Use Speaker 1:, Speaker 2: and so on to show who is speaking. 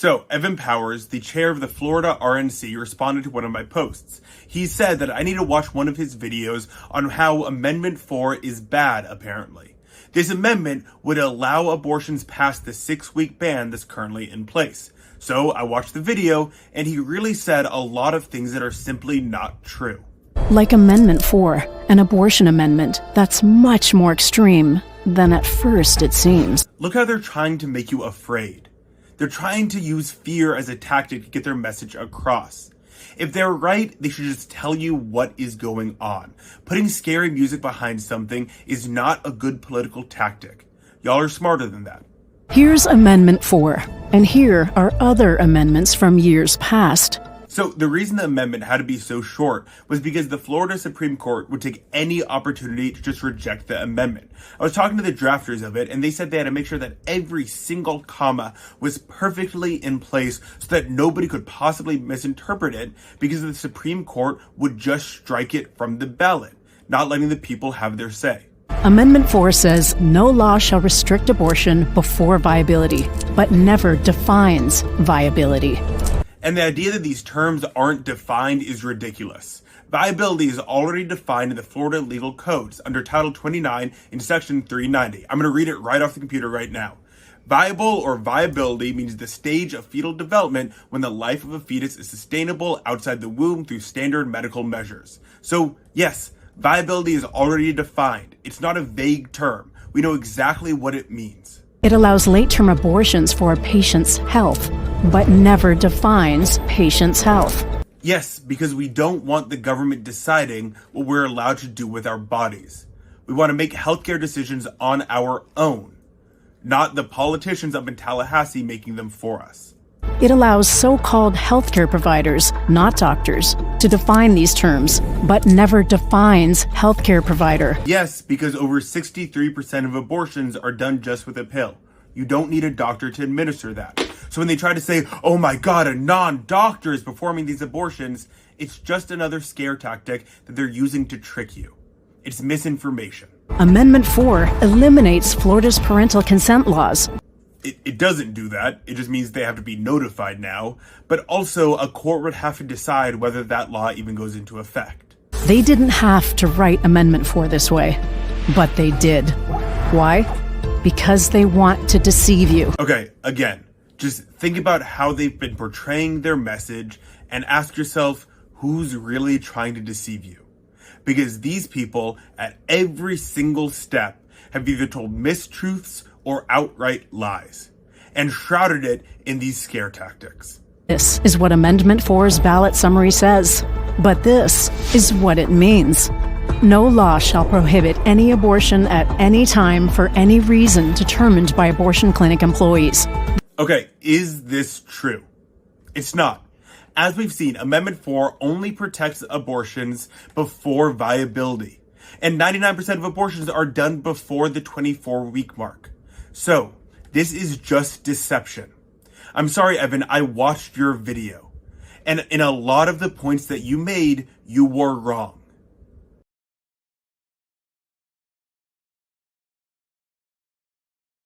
Speaker 1: So, Evan Powers, the chair of the Florida RNC, responded to one of my posts. He said that I need to watch one of his videos on how Amendment 4 is bad, apparently. This amendment would allow abortions past the 6-week ban that's currently in place. So, I watched the video, and he really said a lot of things that are simply not true.
Speaker 2: Like Amendment 4, an abortion amendment that's much more extreme than at first it seems.
Speaker 1: Look how they're trying to make you afraid. They're trying to use fear as a tactic to get their message across. If they're right, they should just tell you what is going on. Putting scary music behind something is not a good political tactic. Y'all are smarter than that.
Speaker 2: Here's Amendment 4, and here are other amendments from years past.
Speaker 1: So the reason the amendment had to be so short was because the Florida Supreme Court would take any opportunity to just reject the amendment. I was talking to the drafters of it, and they said they had to make sure that every single comma was perfectly in place so that nobody could possibly misinterpret it, because the Supreme Court would just strike it from the ballot, not letting the people have their say.
Speaker 2: Amendment 4 says no law shall restrict abortion before viability, but never defines viability.
Speaker 1: And the idea that these terms aren't defined is ridiculous. Viability is already defined in the Florida legal codes under Title 29 in Section 390. I'm going to read it right off the computer right now. Viable or viability means the stage of fetal development when the life of a fetus is sustainable outside the womb through standard medical measures. So, yes, viability is already defined. It's not a vague term. We know exactly what it means.
Speaker 2: It allows late-term abortions for a patient's health, but never defines patient's health.
Speaker 1: Yes, because we don't want the government deciding what we're allowed to do with our bodies. We want to make healthcare decisions on our own, not the politicians up in Tallahassee making them for us.
Speaker 2: It allows so-called healthcare providers, not doctors, to define these terms, but never defines healthcare provider.
Speaker 1: Yes, because over 63% of abortions are done just with a pill. You don't need a doctor to administer that. So when they try to say, oh my God, a non-doctor is performing these abortions, it's just another scare tactic that they're using to trick you. It's misinformation.
Speaker 2: Amendment 4 eliminates Florida's parental consent laws.
Speaker 1: It doesn't do that. It just means they have to be notified now. But also, a court would have to decide whether that law even goes into effect.
Speaker 2: They didn't have to write Amendment 4 this way, but they did. Why? Because they want to deceive you.
Speaker 1: Okay, again, just think about how they've been portraying their message and ask yourself, who's really trying to deceive you? Because these people, at every single step, have either told mistruths or outright lies, and shrouded it in these scare tactics.
Speaker 2: This is what Amendment 4's ballot summary says, but this is what it means. No law shall prohibit any abortion at any time for any reason determined by abortion clinic employees.
Speaker 1: Okay, is this true? It's not. As we've seen, Amendment 4 only protects abortions before viability, and 99% of abortions are done before the 24-week mark. So, this is just deception. I'm sorry, Evan, I watched your video, and in a lot of the points that you made, you were wrong.